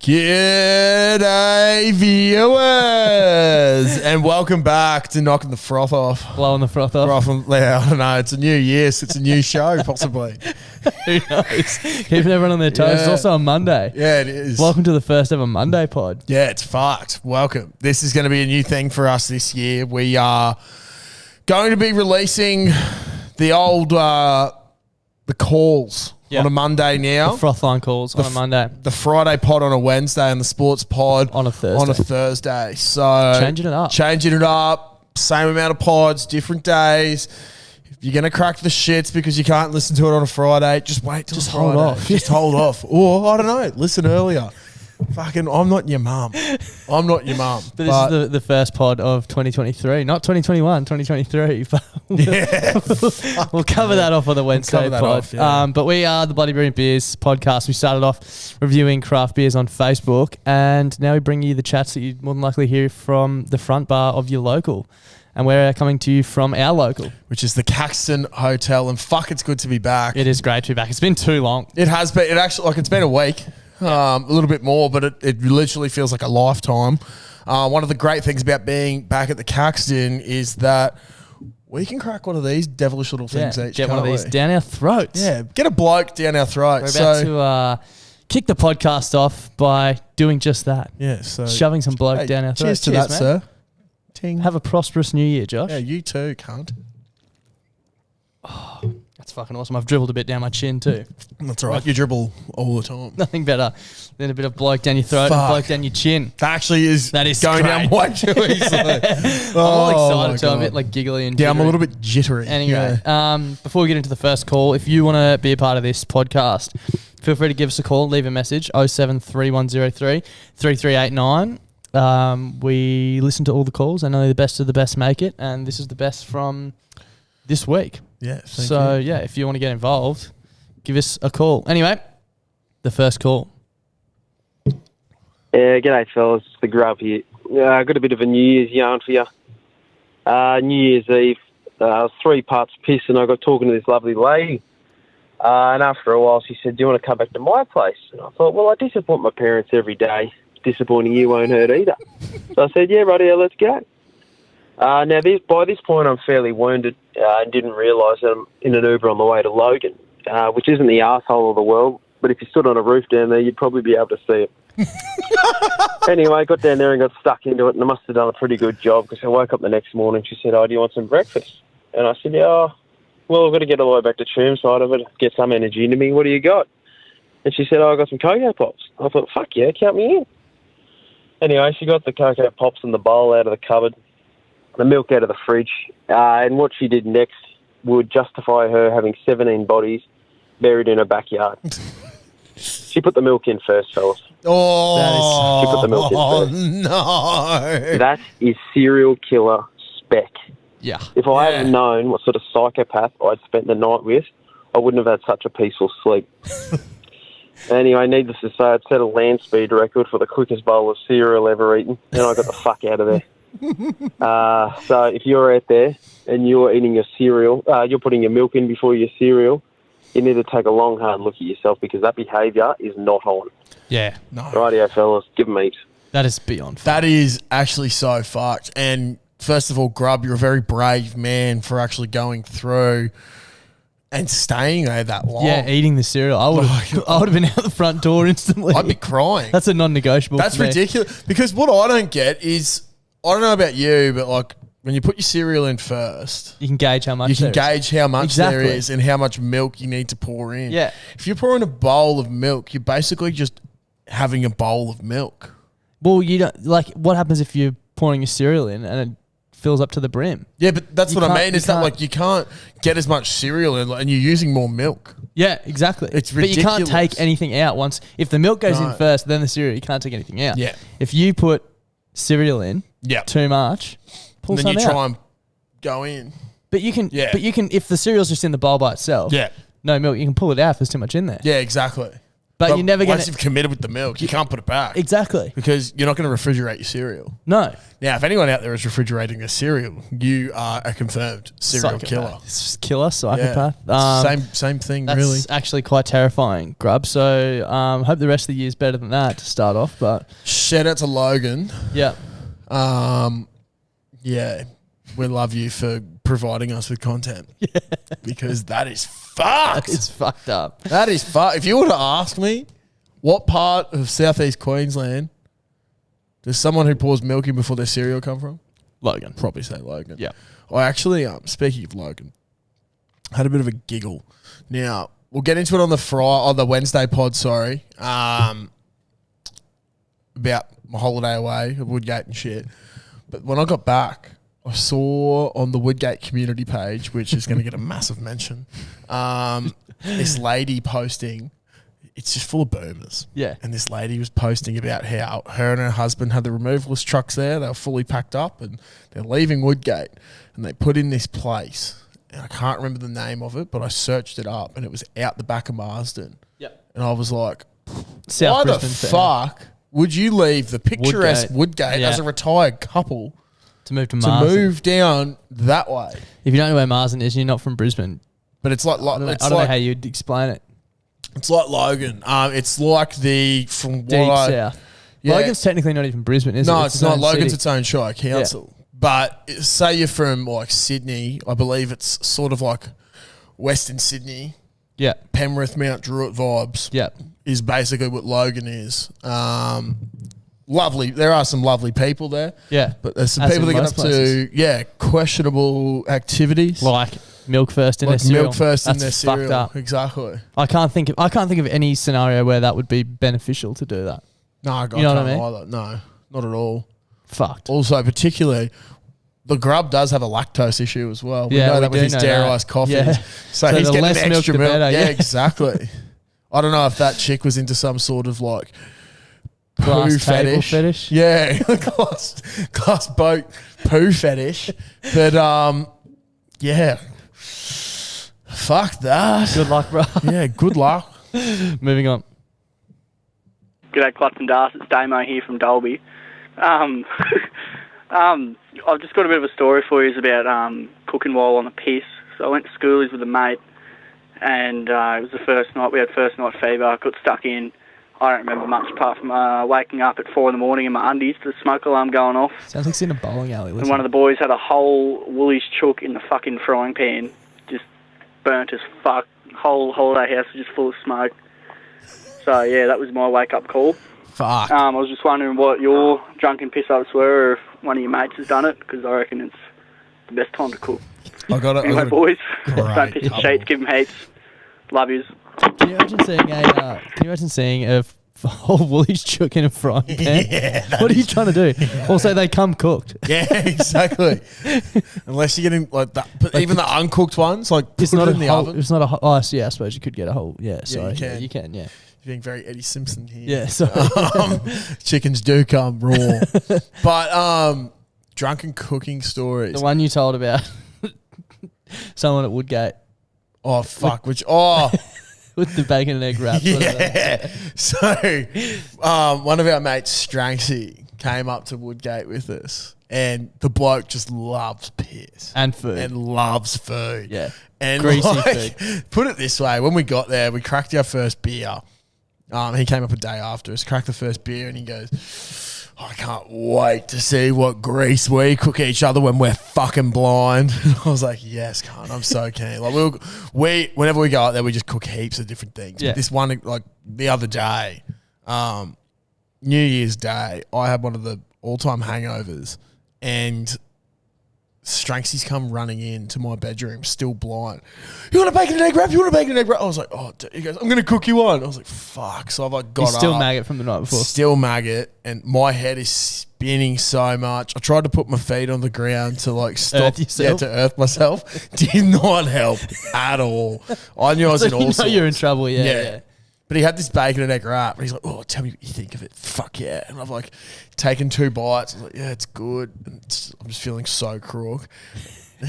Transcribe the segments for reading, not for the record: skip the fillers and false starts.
G'day, viewers, and welcome back to Knocking the Froth Off. Blowing the Froth Off. I don't know. It's a new year, so it's a new show, possibly. Who knows? Keeping everyone on their toes. Yeah. It's also a Monday. Yeah, it is. Welcome to the first ever Monday pod. Yeah, it's fucked. Welcome. This is going to be a new thing for us this year. We are going to be releasing the old the calls on a Monday now. The Frothline calls on a Monday. The Friday pod on a Wednesday and the sports pod on a Thursday. So changing it up. Same amount of pods, different days. If you're going to crack the shits because you can't listen to it on a Friday, just wait till Friday. Hold off. Just hold off. Or, I don't know, listen earlier. Fucking, I'm not your mum. I'm not your mum. But this is the first pod of 2023. Not 2021, 2023. But we'll cover that off on the Wednesday pod. But we are the Bloody Brilliant Beers podcast. We started off reviewing craft beers on Facebook, and now we bring you the chats that you'd more than likely hear from the front bar of your local. And we're coming to you from our local, which is the Caxton Hotel. And fuck, it's good to be back. It is great to be back. It's been too long. It has been. It actually, it's been a week. A little bit more, but it literally feels like a lifetime. One of the great things about being back at the Caxton is that we can crack one of these devilish little things each. Get one of these down our throats. Yeah, get a bloke down our throats. We're about to kick the podcast off by doing just that. Yeah, so shoving some bloke down our throats. Cheers to that, mate. Sir. Ting. Have a prosperous new year, Josh. Yeah, you too, cunt. Oh, that's fucking awesome. I've dribbled a bit down my chin too. That's all right. You dribble all the time. Nothing better than a bit of bloke down your throat and bloke down your chin. That is going great. down way too easily. I'm all excited, so I'm a bit giggly and jittery. Yeah, I'm a little bit jittery. Anyway, before we get into the first call, if you want to be a part of this podcast, feel free to give us a call, leave a message, 073 3389. We listen to all the calls. I know the best of the best make it, and this is the best from this week. Yeah. If you want to get involved, give us a call. Anyway, the first call. Yeah, g'day fellas, it's the Grub here. I got a bit of a New Year's yarn for you. New Year's Eve, I was 3 parts piss and I got talking to this lovely lady. And after a while she said, do you want to come back to my place? And I thought, well, I disappoint my parents every day. Disappointing you won't hurt either. So I said, yeah, righty, let's go. Now, by this point, I'm fairly wounded and didn't realise that I'm in an Uber on the way to Logan, which isn't the arsehole of the world, but if you stood on a roof down there, you'd probably be able to see it. Anyway, I got down there and got stuck into it, and I must have done a pretty good job because I woke up the next morning. She said, do you want some breakfast? And I said, yeah, well, I've got to get all the way back to Chermside of it, get some energy into me. What do you got? And she said, I got some Cocoa Pops. I thought, fuck yeah, count me in. Anyway, she got the Cocoa Pops and the bowl out of the cupboard, the milk out of the fridge, and what she did next would justify her having 17 bodies buried in her backyard. She put the milk in first, fellas. She put the milk in first. No. That is serial killer spec. Yeah. If I hadn't known what sort of psychopath I'd spent the night with, I wouldn't have had such a peaceful sleep. Anyway, needless to say, I'd set a land speed record for the quickest bowl of cereal ever eaten, and I got the fuck out of there. So if you're out there and you're eating your cereal, you're putting your milk in before your cereal, you need to take a long, hard look at yourself because that behaviour is not on. Yeah. No. Rightio, fellas, give them heaps. That is beyond fucked. That is actually so fucked. And first of all, Grub, you're a very brave man for actually going through and staying there that long. Yeah, eating the cereal. I would have been out the front door instantly. I'd be crying. That's a non-negotiable. That's ridiculous. Because what I don't get is, I don't know about you, but like when you put your cereal in first, you can gauge how much there is and how much milk you need to pour in. Yeah. If you're pouring a bowl of milk, you're basically just having a bowl of milk. Well, you don't what happens if you're pouring your cereal in and it fills up to the brim? Yeah, but that's what I mean. Is that like you can't get as much cereal in, and you're using more milk. Yeah, exactly. It's ridiculous. But you can't take anything out once. If the milk goes in first, then the cereal, you can't take anything out. Yeah. If you put cereal in too much, pull some out. Then you try and go in. But you can. If the cereal's just in the bowl by itself. Yeah. No milk, you can pull it out if there's too much in there. Yeah, exactly. But you're never going once you've committed with the milk, you can't put it back. Exactly. Because you're not going to refrigerate your cereal. No. Now, if anyone out there is refrigerating their cereal, you are a confirmed serial killer. Killer, psychopath. Yeah. Same thing, that's really. Actually quite terrifying, Grub. So hope the rest of the year is better than that to start off. But shout out to Logan. Yeah. Yeah. We love you for providing us with content. Yeah. Because that is fucked. It's fucked up. That is fucked. If you were to ask me what part of southeast Queensland does someone who pours milk in before their cereal come from? Logan. Probably say Logan. Yeah. I actually, speaking of Logan, had a bit of a giggle. Now, we'll get into it on the Wednesday pod, about my holiday away at Woodgate and shit. But when I got back, I saw on the Woodgate community page, which is going to get a massive mention, this lady posting, it's just full of boomers. Yeah. And this lady was posting about how her and her husband had the removalist trucks there. They were fully packed up and they're leaving Woodgate. And they put in this place. And I can't remember the name of it, but I searched it up and it was out the back of Marsden. Yep. And I was like, South why Brisbane the fuck would you leave the picturesque Woodgate Yeah. as a retired couple to move to to Marsden? move down that way? If you don't know where Marsden is, you're not from Brisbane. But it's like I don't know how you'd explain it. It's like Logan. It's like from what Deep south. Yeah. Logan's technically not even Brisbane, is it? No, it's not. Logan's city. its own shire council. Yeah. But say you're from like Sydney, I believe it's sort of like Western Sydney. Yeah. Penrith, Mount Druitt vibes. Yeah. Is basically what Logan is. Lovely. There are some lovely people there. Yeah. But there's some people that get up to questionable activities. Like milk first in their cereal. Milk first in their That's fucked cereal. up. Exactly. I can't think of any scenario where that would be beneficial to do that. No, I You know what I mean? either. No, not at all. Fucked. Also, particularly, the Grub does have a lactose issue as well. We Yeah, know we that with do his know dairy-iced that. coffees. Yeah. So So he's the getting less milk, extra the milk. better, Yeah, yeah. exactly. I don't know if that chick was into some sort of like Glass poo table fetish. Yeah, glass boat poo fetish. But yeah, fuck that. Good luck, bro. Yeah, good luck. Moving on. G'day, Clutch and Darts. It's Damo here from Dolby. I've just got a bit of a story for you about cooking while on the piss. So I went to schoolies with a mate, and it was the first night. We had first night fever. Got stuck in. I don't remember much apart from waking up at 4 a.m. in my undies to the smoke alarm going off. Sounds like it's in a bowling alley. And one of the boys had a whole Woolies chook in the fucking frying pan. Just burnt as fuck. Whole holiday house was just full of smoke. So, yeah, that was my wake-up call. Fuck. I was just wondering what your drunken piss-ups were, or if one of your mates has done it, because I reckon it's the best time to cook. I got it. Anyway, boys, great don't piss the sheets, give them heaps. Love yous. Can you imagine seeing a whole Woolies chook in a frying pan? Yeah. What are you trying to do? Also, they come cooked. Yeah, exactly. Unless you're getting like that, but even the uncooked ones, like It's put not it a in the whole. oven. It's not a whole. Oh, so yeah, I suppose you could get a whole. Yeah, sorry. you can. Yeah, you can. Yeah. You're being very Eddie Simpson here. Yeah. Sorry. Chickens do come raw. But drunken cooking stories. The one you told about someone at Woodgate Oh fuck! with the bacon and egg wraps. yeah. So one of our mates, Stranksy, came up to Woodgate with us, and the bloke just loves piss And food. and loves food. Yeah. And Greasy food. Put it this way: when we got there, we cracked our first beer. He came up a day after us, cracked the first beer, and he goes, I can't wait to see what grease we cook each other when we're fucking blind. I was like, yes, cunt, I'm so keen. Like we whenever we go out there, we just cook heaps of different things. Yeah. But this one, like the other day, New Year's Day, I had one of the all-time hangovers, and Stranksy's come running into my bedroom, still blind. You want a bacon and egg wrap? You want a bacon and egg wrap? I was like, oh, dude. He goes, I'm going to cook you one. I was like, fuck. So I've like got He's still up, maggot from the night before. still maggot, and my head is spinning so much. I tried to put my feet on the ground to like stop, Earth yourself? to earth myself. Did not help at all. I knew I was So in all you know sorts. you're in trouble. Yeah. But he had this bacon and egg wrap, and he's like, oh, tell me what you think of it. Fuck yeah. And I've like taken 2 bites. I was like, yeah, it's good. And I'm just feeling so crook.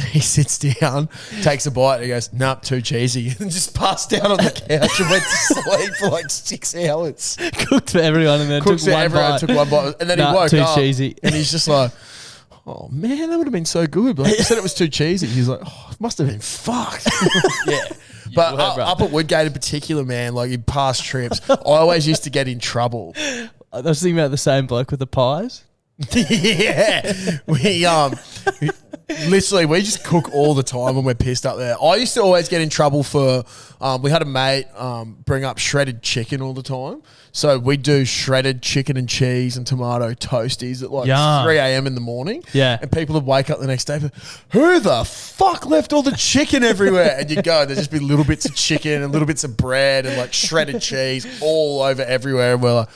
He sits down, takes a bite, and he goes, "Nope, too cheesy," and just passed out on the couch and went to sleep for like 6 hours. Cooked for everyone and then took one bite. Took one bite, and then he woke too up, cheesy. and he's just like, "Oh man, that would have been so good." But like, you said it was too cheesy. He's like, "Oh, it must have been fucked." Yeah. But up at Woodgate in particular, man, like in past trips, I always used to get in trouble. I was thinking about the same bloke with the pies. Yeah, we just cook all the time when we're pissed up there. I used to always get in trouble for, we had a mate bring up shredded chicken all the time. So we do shredded chicken and cheese and tomato toasties at like 3 a.m. in the morning. Yeah. And people would wake up the next day, who the fuck left all the chicken everywhere? And you go, there'd just be little bits of chicken and little bits of bread and like shredded cheese all over everywhere. And we're like,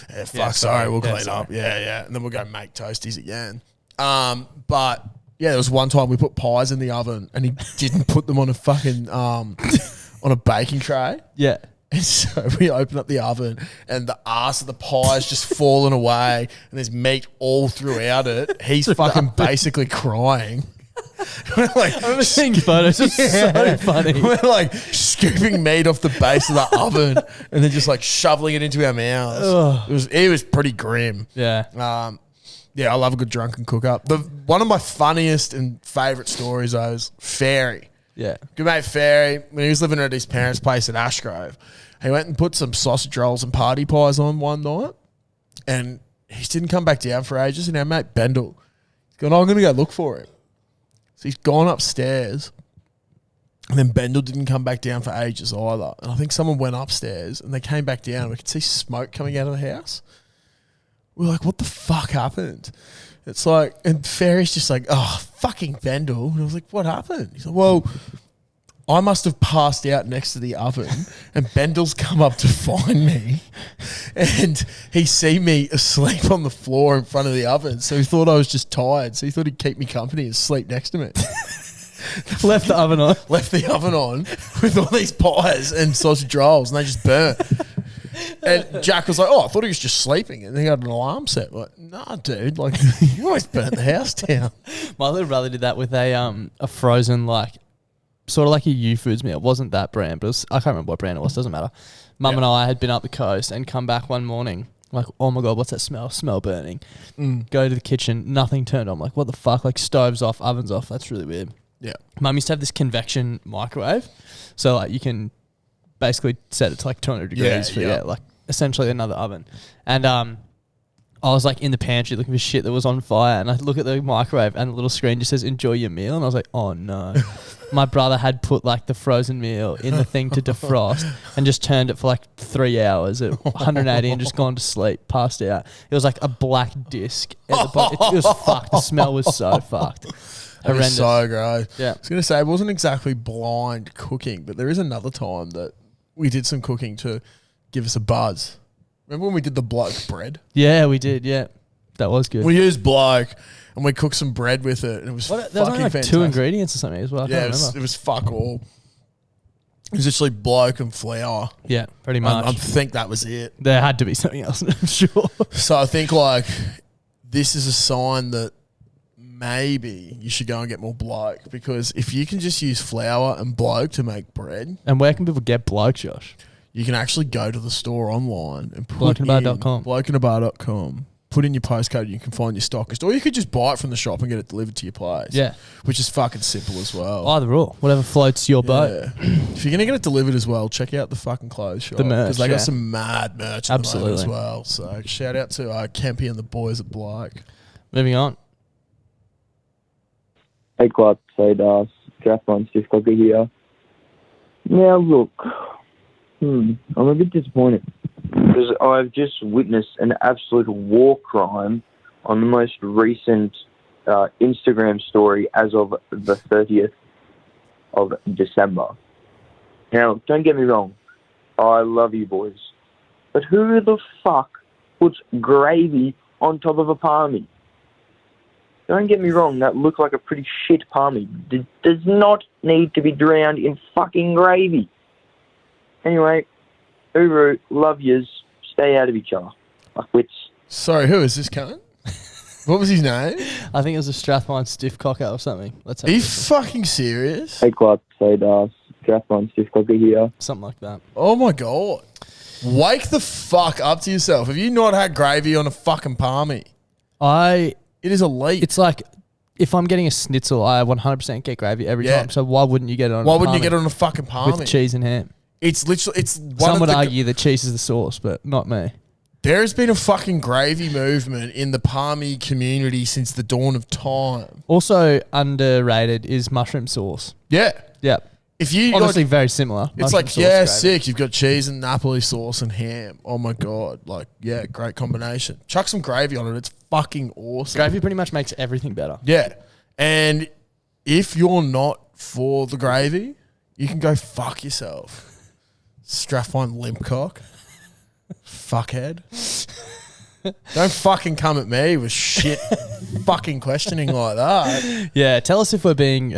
yeah, fuck, sorry, we'll clean up. Yeah. And then we'll go make toasties again. But yeah, there was one time we put pies in the oven and he didn't put them on a fucking, on a baking tray. Yeah. And so we open up the oven and the ass of the pie's just fallen away and there's meat all throughout it. He's fucking basically crying. We're like, I remember seeing photos. It's so funny. We're like scooping meat off the base of the oven and then just like shoveling it into our mouths. It was pretty grim. Yeah. Yeah, I love a good drunken cook up. One of my funniest and favourite stories though is Fairy. Yeah. Good mate Fairy, when he was living at his parents' place at Ashgrove, he went and put some sausage rolls and party pies on one night and he didn't come back down for ages. And our mate Bendel, he's gone, I'm going to go look for him. So he's gone upstairs and then Bendel didn't come back down for ages either. And I think someone went upstairs and they came back down and we could see smoke coming out of the house. We're like, what the fuck happened? It's like, and Fairy's just like, oh, fucking Bendel. And I was like, what happened? He's like, well, I must have passed out next to the oven and Bendel's come up to find me and he seen me asleep on the floor in front of the oven. So he thought I was just tired. So he thought he'd keep me company and sleep next to me. Left the oven on. Left the oven on with all these pies and sausage rolls and they just burnt. And Jack was like, oh, I thought he was just sleeping. And he had an alarm set. I'm like, nah, dude, like, you always burnt the house down. My little brother did that with a frozen, like, sort of like a U-Foods meal. It wasn't that brand, but it was, I can't remember what brand it was. Doesn't matter. Mum and I had been up the coast and come back one morning. Like, oh my God, what's that smell? Smell burning. Go to the kitchen. Nothing turned on. I'm like, what the fuck? Like, stoves off, ovens off. That's really weird. Yeah. Mum used to have this convection microwave. So, like, you can basically set it to like 200 degrees for like essentially another oven. And I was like in the pantry looking for shit that was on fire and I look at the microwave and the little screen just says enjoy your meal and I was like, oh no. My brother had put like the frozen meal in the thing to defrost and just turned it for like 3 hours at 180 and just gone to sleep, passed out. It was like a black disc at the bottom. It was fucked. The smell was so fucked. Horrendous. So gross. Yeah. I was going to say, it wasn't exactly blind cooking, but there is another time that we did some cooking to give us a buzz. Remember when we did the bloke bread? Yeah, we did. Yeah, that was good. We used bloke and we cooked some bread with it, and it was there was fucking only like fantastic. 2 ingredients or something as well. I can't it remember. was fuck all. It was literally bloke and flour. Yeah, pretty much. I think that was it. There had to be something else, I'm sure. So I think like this is a sign that maybe you should go and get more bloke, because if you can just use flour and bloke to make bread. And where can people get bloke, Josh? You can actually go to the store online and put blokeinabar.com. Blokeinabar.com. Put in your postcode and you can find your stockist. Or you could just buy it from the shop and get it delivered to your place. Yeah. Which is fucking simple as well. Either or. Whatever floats your boat. If you're going to get it delivered as well, check out the fucking clothes shop. The merch. Because they got some mad merch at the moment Absolutely. as well. So shout out to Kempy and the boys at Bloke. Moving on. Hey, Clark, say Das, Draftline Stiff Cocker here. Now, look, I'm a bit disappointed because I've just witnessed an absolute war crime on the most recent Instagram story as of the 30th of December. Now, don't get me wrong, I love you boys, but who the fuck puts gravy on top of a palmy? Don't get me wrong, that looked like a pretty shit palmy. It does not need to be drowned in fucking gravy. Anyway, Uru, love yous, stay out of each other. Like wits. Sorry, who is this cunt? What was his name? I think it was a Strathmine stiff cocker or something. Let's have Are a you listen. fucking serious? Hey, Clark, say Das. Strathmine stiff cocker here. Something like that. Oh my God. Wake the fuck up to yourself. Have you not had gravy on a fucking palmy? It is elite. It's like, if I'm getting a schnitzel, I 100% get gravy every time. So why wouldn't you get it on Why a wouldn't you palmy get it on a fucking palmy? with cheese and ham? It's literally, it's one Some of would the, argue that cheese is the sauce, but not me. there has been a fucking gravy movement in the palmy community since the dawn of time. Also underrated is mushroom sauce. Yeah. Yeah. If you Honestly, got, very similar. it's Mushroom like, sauce, yeah, gravy. sick. You've got cheese and Napoli sauce and ham. Oh my God. Like, yeah, great combination. Chuck some gravy on it. It's fucking awesome. Gravy pretty much makes everything better. Yeah. And if you're not for the gravy, you can go fuck yourself. Strathmine limpcock. Fuckhead. Don't fucking come at me with shit fucking questioning like that. Yeah, tell us if we're being,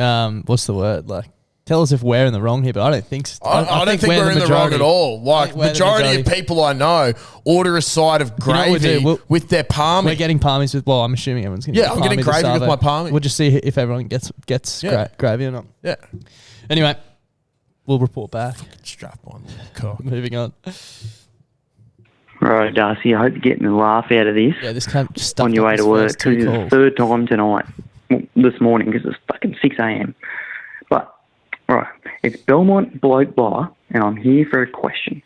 what's the word? Like, tell us if we're in the wrong here, but I don't think so. I don't think we're in the wrong at all. Like, we're the majority of people I know order a side of You know what gravy we'll do? with their palmy. We're getting palmies with, well, I'm assuming everyone's going to Yeah, I'm getting gravy with my palmy. We'll just see if everyone gets Yeah. gravy or not. Yeah. Anyway, we'll report back. Strathmine cock. Moving on. Right, Darcy, I hope you're getting a laugh out of this Yeah, this can't just stuff on your way to work, because it's the third time tonight, well, this morning, because it's fucking 6 a.m. But, right, it's Belmont Bloke Bar, and I'm here for a question.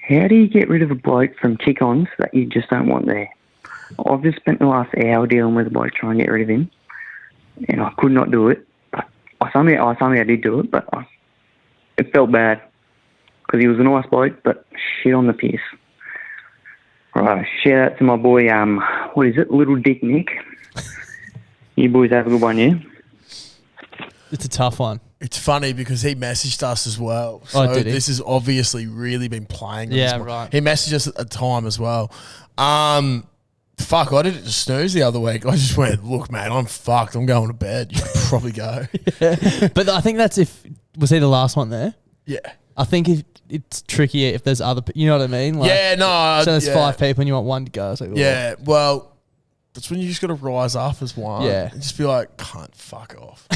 How do you get rid of a bloke from kick-ons that you just don't want there? I've just spent the last hour dealing with a bloke trying to get rid of him, and I could not do it. But I somehow did do it, but it felt bad, because he was a nice bloke, but shit on the piss. Right, shout out to my boy, what is it, Little Dick Nick. You boys have a good one, yeah? It's a tough one. It's funny because he messaged us as well. Oh, So did he? this has obviously really been playing. Yeah, right. He messaged us at the time as well. Fuck, I did it to Snooze the other week. I just went, look, mate, I'm fucked. I'm going to bed. You can probably go. But I think that's was he the last one there? Yeah. I think it's trickier if there's other, you know what I mean? Like, Yeah, no. so there's yeah. 5 people and you want one to go. It's like, oh. Yeah, well, that's when you just got to rise up as one. Yeah. And just be like, cunt, fuck off.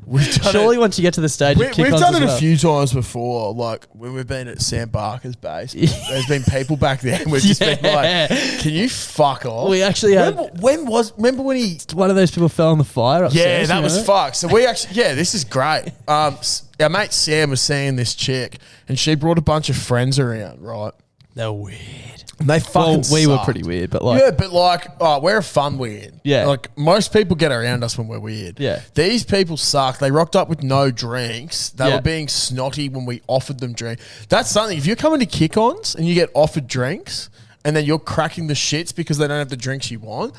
We've done Surely it. once you get to the stage of We've kick-ons done as it well. a few times before, like when we've been at Sam Barker's base. There's been people back there and we've just been like, can you fuck off? We actually had Remember when he... one of those people fell in the fire upstairs. Yeah, that you was know? fucked. So we actually... Yeah, this is great. Our mate Sam was seeing this chick and she brought a bunch of friends around, right? They're weird. And they fucking we were sucked. pretty weird, but like... Yeah, but like, we're a fun weird. Yeah. Like, most people get around us when we're weird. Yeah. These people suck. They rocked up with no drinks. They Yeah. were being snotty when we offered them drink. That's something. If you're coming to kick-ons and you get offered drinks and then you're cracking the shits because they don't have the drinks you want,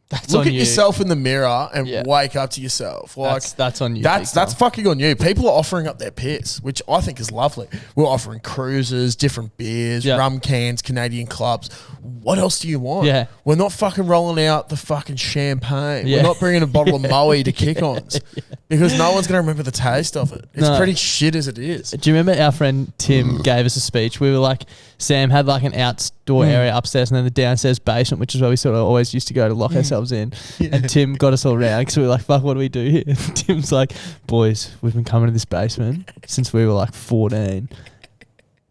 That's look on at you. yourself in the mirror and Yeah. wake up to yourself. Like That's on you. That's big time. fucking on you. People are offering up their piss, which I think is lovely. We're offering cruises, different beers, Yeah. rum cans, Canadian clubs. What else do you want? Yeah. We're not fucking rolling out the fucking champagne. Yeah. We're not bringing a bottle of Moe to kick-ons because no one's going to remember the taste of it. It's No. pretty shit as it is. Do you remember our friend Tim gave us a speech? We were like, Sam had like an outdoor area upstairs and then the downstairs basement, which is where we sort of always used to go to lock ourselves in. And Tim got us all around because we were like, fuck, what do we do here? And Tim's like, boys, we've been coming to this basement since we were like 14.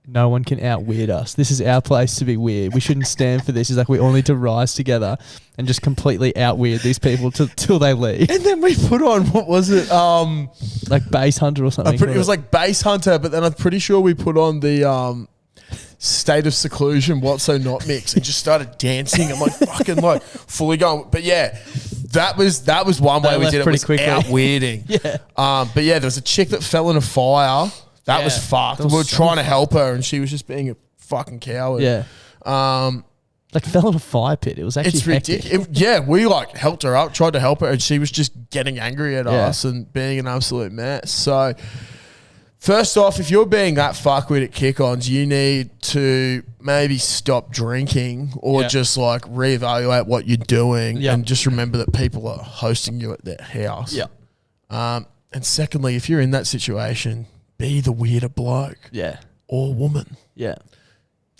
No one can out-weird us. This is our place to be weird. We shouldn't stand for this. He's like, we all need to rise together and just completely out-weird these people till they leave. And then we put on, what was it? Like Base Hunter or something. It was like Base Hunter, but then I'm pretty sure we put on the State of Seclusion, What So Not mix and just started dancing. I'm like fucking like fully going. But yeah, that was one way we left did it. pretty Was quickly. out weirding. Yeah. But yeah, there was a chick that fell in a fire. That was Yeah. fucked. That was We were so trying to help her and she was just being a fucking coward. Yeah. Um, Like fell in a fire pit. It was actually it's hectic. ridiculous. Yeah, we like helped her up, tried to help her, and she was just getting angry at Yeah. us and being an absolute mess. So, first off, if you're being that fuckwit at kick-ons, you need to maybe stop drinking or Yeah. just like reevaluate what you're doing Yeah. and just remember that people are hosting you at their house. Yeah. And secondly, if you're in that situation, be the weirder bloke Yeah. or woman. Yeah.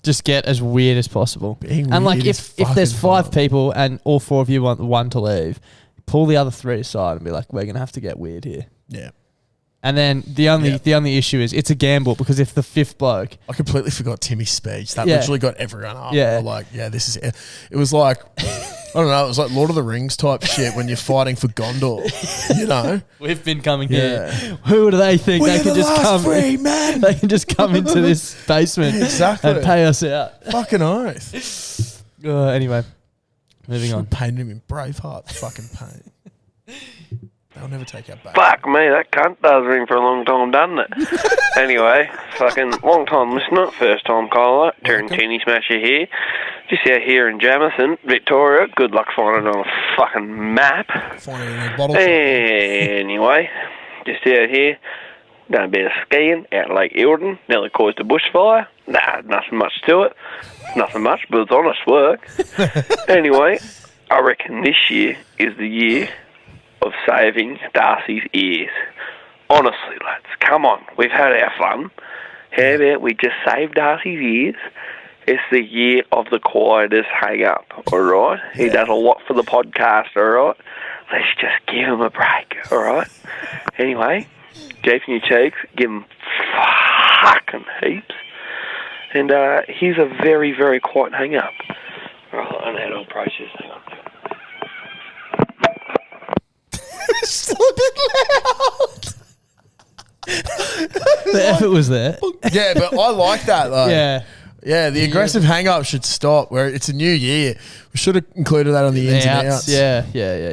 just get as weird as possible. And like if there's 5 people and all 4 of you want one to leave, pull the other 3 aside and be like, we're gonna have to get weird here. Yeah. And then the only issue is it's a gamble because if the 5th bloke, I completely forgot Timmy's speech. That literally got everyone up. Yeah. Like, this is it. It was like, I don't know, it was like Lord of the Rings type shit when you're fighting for Gondor, you know? We've been coming here. Who do they think they can just come? Man. They can just come into this basement and pay us out. Fucking oath. Anyway, moving on. Painted him in Braveheart. Fucking pain. They'll never take our back. Fuck me, that cunt does ring for a long time, doesn't it? Anyway, fucking long time listener, first time caller, Tarantini Smasher here. Just out here in Jamison, Victoria. Good luck finding it on a fucking map. Finding it in a bottle. Anyway, just out here, done a bit of skiing out Lake Eildon. Nearly caused a bushfire. Nah, nothing much to it. Nothing much, but it's honest work. Anyway, I reckon this year is the year of saving Darcy's ears. Honestly, lads, come on. We've had our fun. How about we just save Darcy's ears? It's the year of the quietest hang up, alright? Yeah. He does a lot for the podcast, alright? Let's just give him a break, alright? Anyway, deep in your cheeks, give him fucking heaps. And here's a very, very quiet hang up. Alright, I know how to approach this. Hang on. Still a bit loud. The effort was there. Yeah, but I like that though. Yeah. Yeah, the aggressive hang-up should stop. Where it's a new year, we should have included that on the ins and outs. Yeah.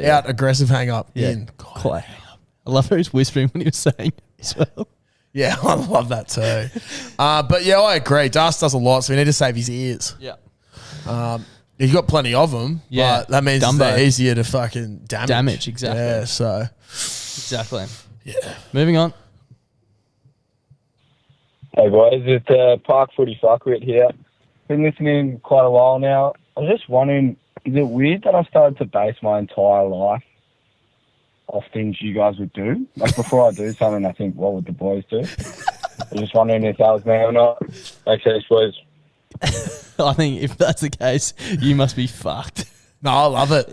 Out aggressive hang-up. Yeah. In. Quiet hang-up. I love how he's whispering when he was saying it as well. Yeah, I love that too. But yeah, I agree. Dust does a lot, so we need to save his ears. Yeah. He's got plenty of them. Yeah, but that means they're easier to fucking damage. Exactly. Yeah, so exactly. Yeah. Moving on. Hey boys, it's Park Footy Fuckwit here. Been listening quite a while now. I was just wondering, is it weird that I started to base my entire life off things you guys would do? Like before I do something, I think, what would the boys do? I'm just wondering if that was me or not. Thanks, boys. I think if that's the case, you must be fucked. No, I love it.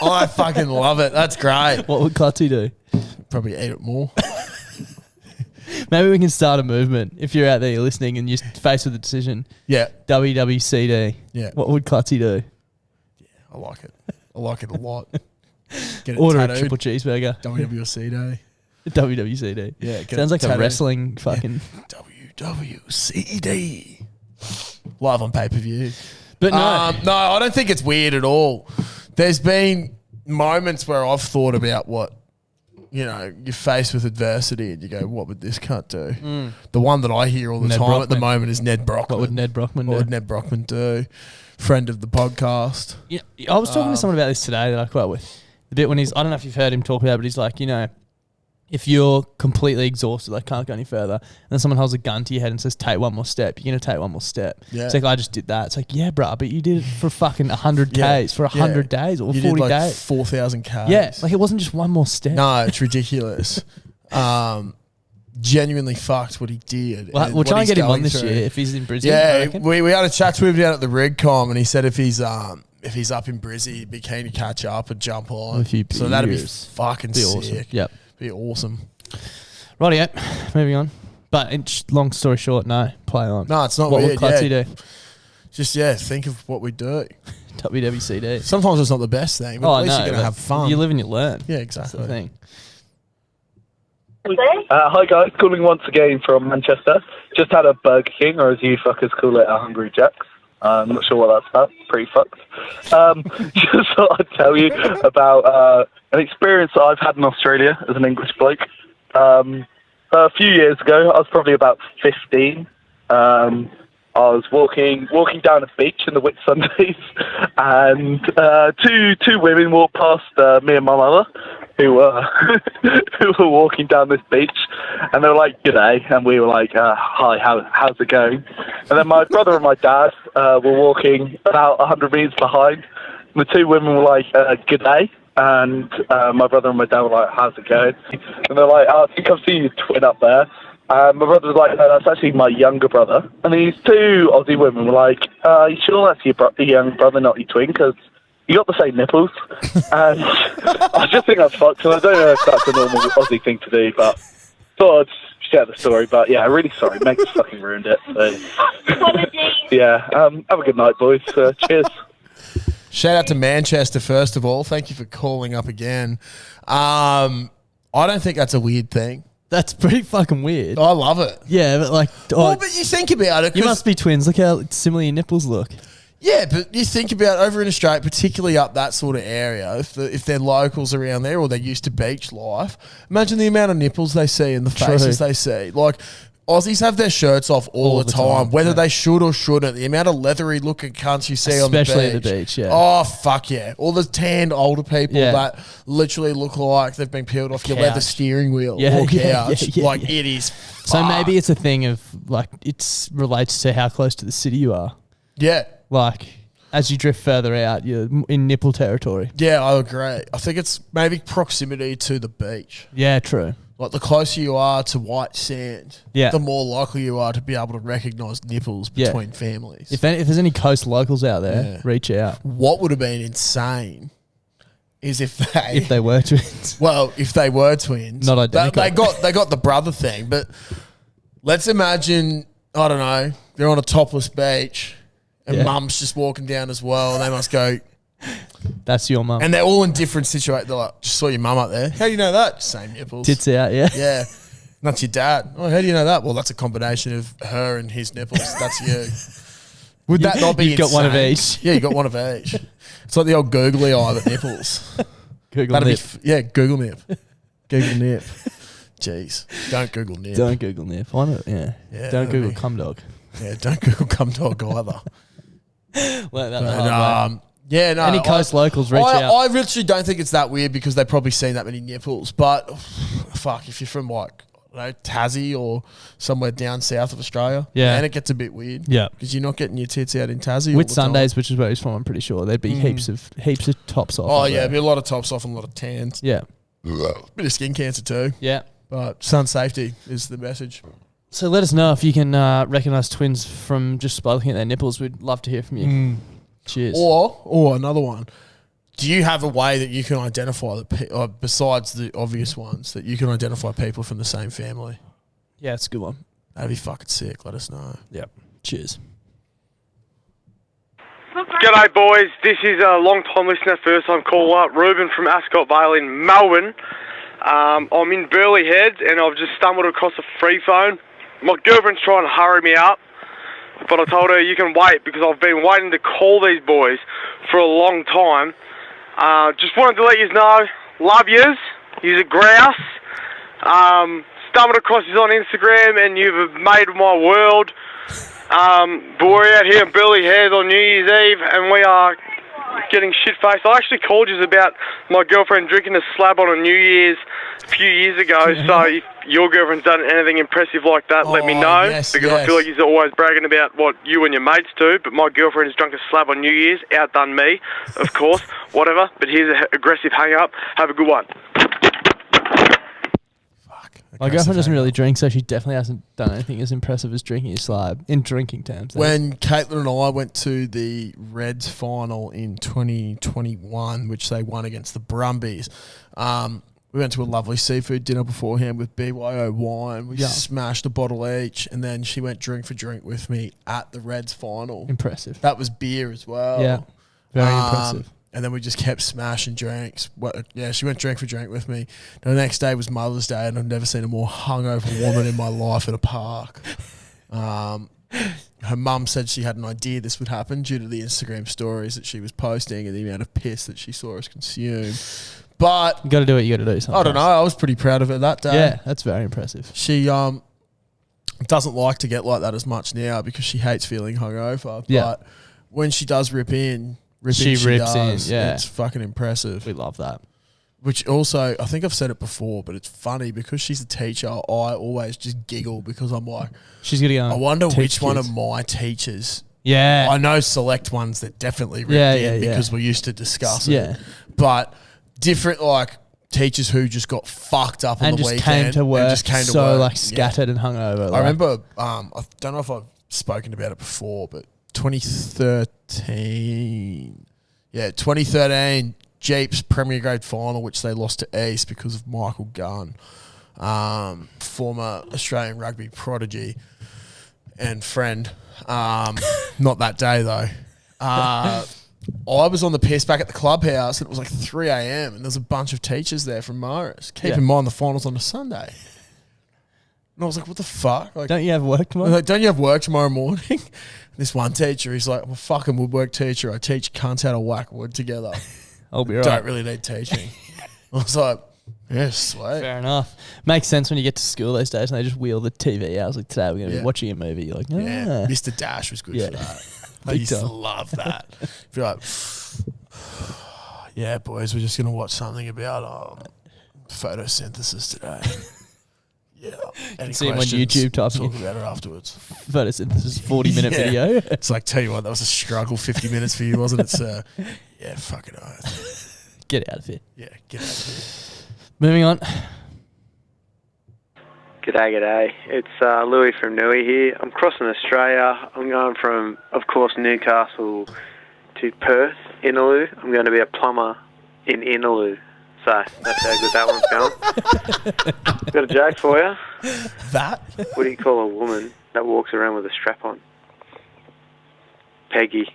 I fucking love it. That's great. What would Clutzy do? Probably eat it more. Maybe we can start a movement. If you're out there listening and you're faced with a decision. Yeah. WWCD. Yeah. What would Clutzy do? Yeah, I like it. I like it a lot. Get it Order tattooed. a triple cheeseburger. WWCD. WWCD. Yeah. Sounds like tattooed. a wrestling fucking... WWCD. Live on pay-per-view. But no. No, I don't think it's weird at all. There's been moments where I've thought about what, you know, you're faced with adversity and you go, what would this cunt do? The one that I hear all the time at the moment is Ned Brockman. What would Ned Brockman do? What would Ned Brockman do? Friend of the podcast. Yeah, I was talking to someone about this today that I caught with. The bit when he's, I don't know if you've heard him talk about it, but he's like, you know, if you're completely exhausted, like can't go any further, and then someone holds a gun to your head and says, take one more step, you're going to take one more step. Yeah. It's like, I just did that. It's like, yeah, bro, but you did it for fucking 100 Ks, for 100 days or you 40 did like days. 4,000 Ks. Yeah, like it wasn't just one more step. No, it's ridiculous. Genuinely fucked what he did. Well, we'll try and get him on this year if he's in Brisbane. Yeah, we had a chat to him down at the RegCom and he said if he's up in Brizzy, he'd be keen to catch up and jump on. So that'd be fucking sick. Awesome. Yep. Be awesome. Rightio, moving on. But long story short, no, play on. No, it's not what weird. What would Clutzy do? Just, think of what we do. WWCD. Sometimes it's not the best thing, but at least you're going to have fun. You live and you learn. Yeah, exactly. That's the thing. Hi guys, calling once again from Manchester. Just had a Burger King, or as you fuckers call it, a Hungry Jack's. I'm not sure what that's about. Pretty fucked. Just thought I'd tell you about an experience that I've had in Australia as an English bloke. A few years ago, I was probably about 15. I was walking down a beach in the Whitsundays, and two women walked past me and my mother, who were walking down this beach, and they were like, "G'day," and we were like, "Hi, how's it going?" And then my brother and my dad were walking about 100 meters behind, and the two women were like, "G'day," and my brother and my dad were like, "How's it going?" And they're like, "I think I've seen your twin up there." My brother was like, no, that's actually my younger brother. And these two Aussie women were like, you sure that's your young brother, not your twin? Because you got the same nipples. And I just think that's fucked. And I don't know if that's a normal Aussie thing to do, but thought I'd share the story. But yeah, really sorry. Meg's fucking ruined it. So, yeah, have a good night, boys. Cheers. Shout out to Manchester, first of all. Thank you for calling up again. I don't think that's a weird thing. That's pretty fucking weird. I love it. Yeah, but like... Well, but you think about it. You must be twins. Look how similar your nipples look. Yeah, but you think about over in Australia, particularly up that sort of area, if they're locals around there or they're used to beach life, imagine the amount of nipples they see and the faces they see. Like... Aussies have their shirts off all the time, whether they should or shouldn't. The amount of leathery looking cunts you see on the beach. Especially at the beach, yeah. Oh, fuck yeah. All the tanned older people that literally look like they've been peeled off your leather steering wheel or couch. Like, it is So maybe it's a thing of, like, it relates to how close to the city you are. Yeah. Like, as you drift further out, you're in nipple territory. Yeah, I agree. I think it's maybe proximity to the beach. Yeah, true. Like, the closer you are to white sand, yeah, the more likely you are to be able to recognise nipples between families. If there's any coast locals out there, reach out. What would have been insane is if they were twins. Well, if they were twins. Not identical. They got the brother thing, but let's imagine, I don't know, they're on a topless beach and mum's just walking down as well, and they must go... That's your mum. And they're all in different situations. They're like, just saw your mum up there. How do you know that? Same nipples. Tits out, yeah. Yeah. That's your dad. Oh, how do you know that? Well, that's a combination of her and his nipples. That's you. Would that not be You've got one of each. Yeah, you got one of each. It's like the old googly eye but nipples. Google nip. Google nip. Google nip. Jeez. Don't Google nip. Don't Google nip. Why not? Yeah. Don't Google cum dog. Yeah, don't Google cum dog either. Learn that the hard way. Yeah, no. Any coast locals, reach out. I literally don't think it's that weird because they've probably seen that many nipples. But, fuck, if you're from, like, I don't know, Tassie or somewhere down south of Australia, and it gets a bit weird. Yeah. Because you're not getting your tits out in Tassie. With Sundays, which is where he's from, I'm pretty sure, there'd be heaps of tops off. Oh, yeah, there'd be a lot of tops off and a lot of tans. Yeah. Bit of skin cancer too. Yeah. But sun safety is the message. So let us know if you can recognise twins from just by looking at their nipples. We'd love to hear from you. Cheers. Or another one. Do you have a way that you can identify besides the obvious ones that you can identify people from the same family? Yeah, it's a good one. That'd be fucking sick. Let us know. Yep. Cheers. G'day, boys. This is a long-time listener, first-time caller, Ruben from Ascot Vale in Melbourne. I'm in Burleigh Heads, and I've just stumbled across a free phone. My girlfriend's trying to hurry me up, but I told her you can wait because I've been waiting to call these boys for a long time. Just wanted to let you know, love yous. You're a grouse. Stumbled across you on Instagram, and you've made my world. But we're out here in Burleigh Heads on New Year's Eve, and we are getting shit-faced. I actually called you about my girlfriend drinking a slab on a New Year's a few years ago, so if your girlfriend's done anything impressive like that, let me know, because I feel like you're always bragging about what you and your mates do, but my girlfriend has drunk a slab on New Year's, outdone me, of course, whatever, but here's an aggressive hang-up. Have a good one. My girlfriend doesn't really drink, so she definitely hasn't done anything as impressive as drinking a slab in drinking terms. When Caitlin and I went to the Reds final in 2021, which they won against the Brumbies, we went to a lovely seafood dinner beforehand with BYO wine. We smashed a bottle each, and then she went drink for drink with me at the Reds final. Impressive. That was beer as well. Yeah, very impressive. And then we just kept smashing drinks. She went drink for drink with me. The next day was Mother's Day, and I've never seen a more hungover woman in my life at a park. Her mum said she had an idea this would happen due to the Instagram stories that she was posting and the amount of piss that she saw us consume. But you got to do what you got to do sometimes. I don't know. I was pretty proud of her that day. Yeah, that's very impressive. She doesn't like to get like that as much now because she hates feeling hungover. Yeah. But when she does rip in, she rips in, yeah. It's fucking impressive. We love that. Which also, I think I've said it before, but it's funny because she's a teacher, I always just giggle because I'm like, she's gonna go. I wonder which one of my teachers. Yeah. I know select ones that definitely ripped in because we used to discuss it. But different teachers who just got fucked up on and the just weekend came to work and just came to so work. like scattered and hungover. I remember, I don't know if I've spoken about it before, but 2013, Jeeps Premier Grade final, which they lost to East because of Michael Gunn, former Australian rugby prodigy and friend. Not that day though. I was on the piss back at the clubhouse and it was like 3 a.m. and there's a bunch of teachers there from Morris. Keep in mind the final's on a Sunday. And I was like, what the fuck? Like, don't you have work tomorrow? Like, don't you have work tomorrow morning? This one teacher, he's like, I'm a fucking woodwork teacher. I teach cunts how to whack wood together. I'll be right. Don't really need teaching. I was like, yeah, sweet. Fair enough. Makes sense when you get to school those days and they just wheel the TV out. I was like, today we're going to be watching a movie. You're like, yeah, Mr. Dash was good for that. I used to love that. Feel like, yeah, boys, we're just going to watch something about photosynthesis today. Yeah. Any see him on YouTube typing. Talk about it afterwards. Photosynthesis 40-minute video. It's like, tell you what, that was a struggle 50 minutes for you, wasn't it, sir? Yeah, fucking oath. Get out of here. Yeah, get out of here. Moving on. G'day. It's Louis from Newey here. I'm crossing Australia. I'm going from, of course, Newcastle to Perth, Innaloo. I'm going to be a plumber in Innaloo. So that's how good that one's going. Got a joke for you. That? What do you call a woman that walks around with a strap on? Peggy.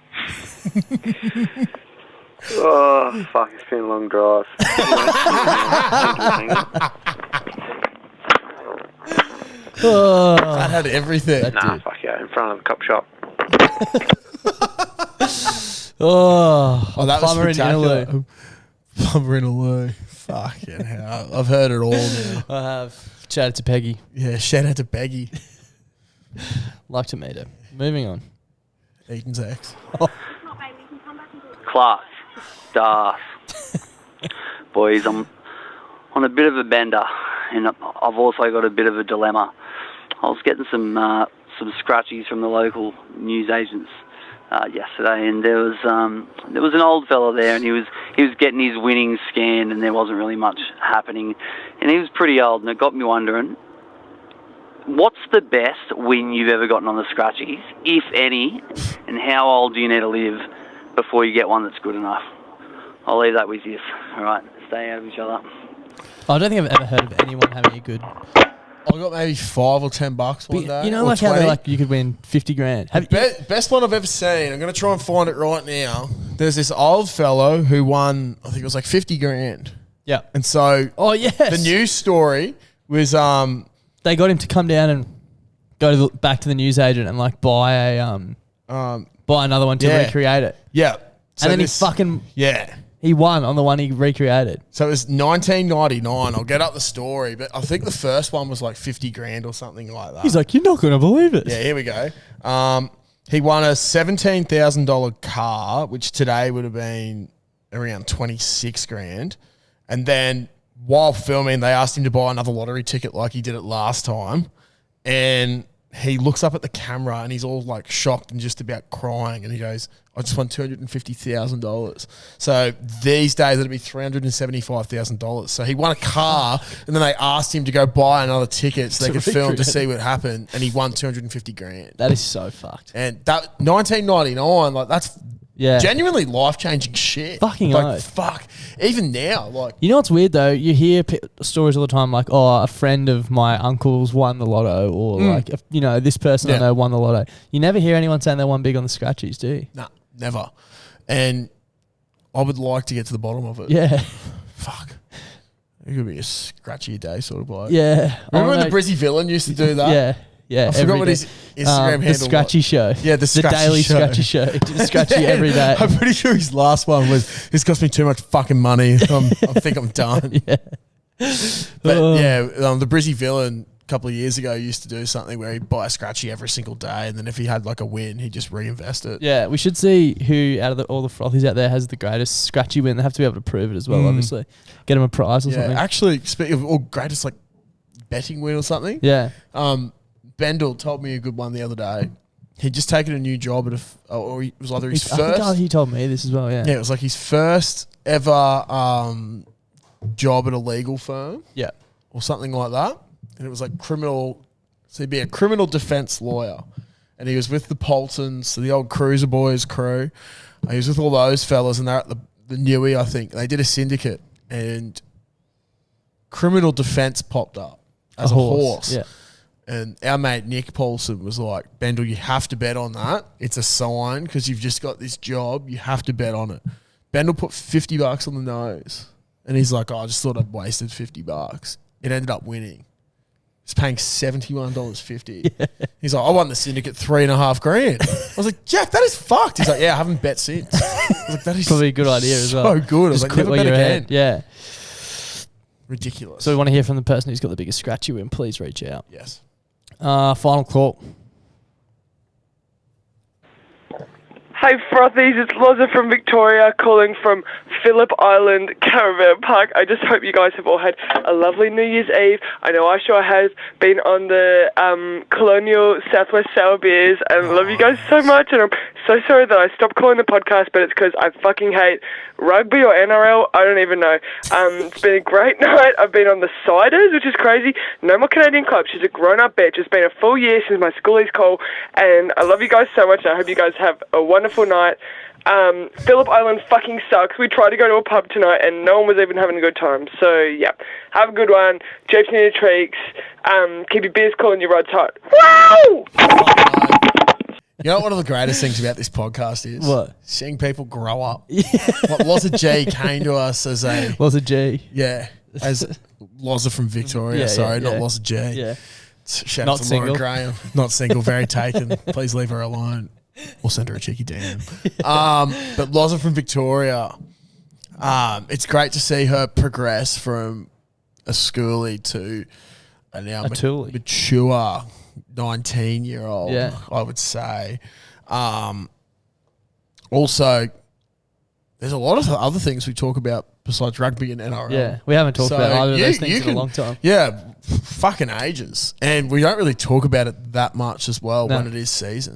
Oh, fuck, it's been a long drive. That had everything. Nah, fuck yeah, in front of a cop shop. That was plumber in spectacular. Innaloo. Plumber in Innaloo. Fucking hell. I've heard it all now. I have. Chatted to Peggy. Yeah, shout out to Peggy. Like to meet her. Moving on. Eaton's ex. Class. Das. Boys, I'm on a bit of a bender, and I've also got a bit of a dilemma. I was getting some scratchies from the local newsagents yesterday, and there was an old fella there, and he was getting his winnings scanned, and there wasn't really much happening, and he was pretty old, and it got me wondering, what's the best win you've ever gotten on the scratchies, if any, and how old do you need to live before you get one that's good enough? I'll leave that with you. All right, stay out of each other. I don't think I've ever heard of anyone having a good. I got maybe $5 or $10 one day. You know, or like 20. how like you could win 50 grand. Best one I've ever seen. I'm going to try and find it right now. There's this old fellow who won, I think it was like 50 grand. Yeah. And so, the news story was, they got him to come down and go back to the newsagent and like buy another one to recreate it. Yeah. So and then he fucking yeah. He won on the one he recreated. So it was 1999. I'll get up the story, but I think the first one was like 50 grand or something like that. He's like, you're not going to believe it. Yeah, here we go. He won a $17,000 car, which today would have been around 26 grand. And then while filming, they asked him to buy another lottery ticket like he did it last time. And he looks up at the camera and he's all like shocked and just about crying. And he goes, I just won $250,000. So these days it'd be $375,000. So he won a car and then they asked him to go buy another ticket so they could film to see what happened. And he won 250 grand. That is so fucked. And that 1999, like that's genuinely life-changing shit. Fucking like, oath. fuck. Even now, like. You know what's weird though? You hear stories all the time like, oh, a friend of my uncle's won the lotto, or like, you know, this person I know won the lotto. You never hear anyone saying they won big on the scratchies, do you? Nah, never. And I would like to get to the bottom of it. Yeah. Fuck. It could be a scratchy day sort of bloke. Yeah. Remember when the Brizzy Villain used to do that? Yeah. Yeah, I forgot what his Instagram handle was. The Scratchy Show. Yeah, the Daily Scratchy Show. He did a Scratchy every day. I'm pretty sure his last one was, this cost me too much fucking money. I think I'm done. Yeah. But the Brizzy Villain a couple of years ago used to do something where he'd buy a Scratchy every single day, and then if he had like a win, he'd just reinvest it. Yeah, we should see who out of all the Frothies out there has the greatest Scratchy win. They have to be able to prove it as well, obviously. Get him a prize or something. Actually, speaking of greatest like betting win or something. Yeah. Bendel told me a good one the other day. He'd just taken a new job at or it was either his I first. think he told me this as well. Yeah. Yeah, it was like his first ever job at a legal firm. Yeah. Or something like that. And it was like criminal. So he'd be a criminal defense lawyer. And he was with the Poltons, so the old Cruiser Boys crew. He was with all those fellas, and they're at the Newey, I think. They did a syndicate, and criminal defense popped up as a horse. Yeah. And our mate Nick Paulson was like, Bendel, you have to bet on that. It's a sign because you've just got this job. You have to bet on it. Bendel put $50 on the nose. And he's like, I just thought I'd wasted $50. It ended up winning. He's paying $71.50. Yeah. He's like, I won the syndicate $3,500. I was like, Jack, that is fucked. He's like, yeah, I haven't bet since. I was like, that is probably a good idea as well. So good. I was like, never bet again. Yeah. Ridiculous. So we want to hear from the person who's got the biggest scratchy win. Please reach out. Yes. Final call. Hey Frothies, it's Loza from Victoria calling from Phillip Island Caravan Park. I just hope you guys have all had a lovely New Year's Eve. I know I sure have been on the Colonial Southwest Sour Beers and love you guys so much, and I'm so sorry that I stopped calling the podcast, but it's because I fucking hate rugby or NRL. I don't even know. It's been a great night. I've been on the Ciders, which is crazy. No more Canadian Club. She's a grown-up bitch. It's been a full year since my schoolies call, and I love you guys so much, and I hope you guys have a wonderful night. Phillip Island fucking sucks. We tried to go to a pub tonight and no one was even having a good time. So, yeah. Have a good one. Japes near the treeks. Keep your beers cool and your rods hot. Wow! You know what one of the greatest things about this podcast is? What? Seeing people grow up. Yeah. Like Loza G came to us as a... Loza G. Yeah. As Loza from Victoria. Not Loza G. Yeah. Shout Not out to single. Laura Graham. Not single, very taken. Please leave her alone. Or send her a cheeky DM. But Loza from Victoria, it's great to see her progress from a schoolie to a now mature 19-year-old, I would say. Also, there's a lot of other things we talk about besides rugby and NRL. Yeah, we haven't talked about either of those things in a long time. Yeah, fucking ages. And we don't really talk about it that much as well when it is season.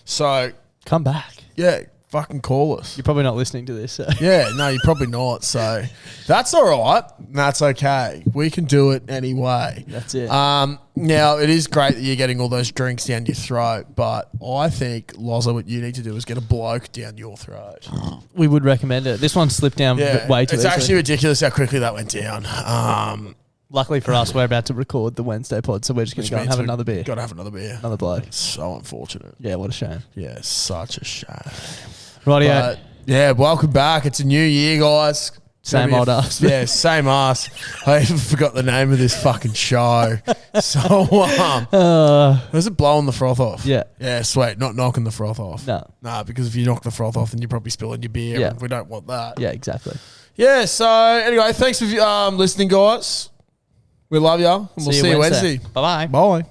So come back. Yeah, fucking call us. You're probably not listening to this. So. Yeah, no, you're probably not. So that's all right. That's okay. We can do it anyway. That's it. Now, it is great that you're getting all those drinks down your throat, but I think, Loza, what you need to do is get a bloke down your throat. We would recommend it. This one slipped down way too easily. It's actually ridiculous how quickly that went down. Luckily for us, we're about to record the Wednesday pod, so we're just going to go and have another beer. Got to have another beer. Another bloke. It's so unfortunate. Yeah, what a shame. Yeah, such a shame. Rightio. Yeah, welcome back. It's a new year, guys. Same old us. Yeah, same us. I even forgot the name of this fucking show. So, was it Blowing the Froth Off? Yeah. Yeah, sweet. Not knocking the froth off. No. Nah, because if you knock the froth off, then you're probably spilling your beer, and we don't want that. Yeah, exactly. Yeah, so anyway, thanks for listening, guys. We love you, and we'll see you Wednesday. Bye-bye. Bye.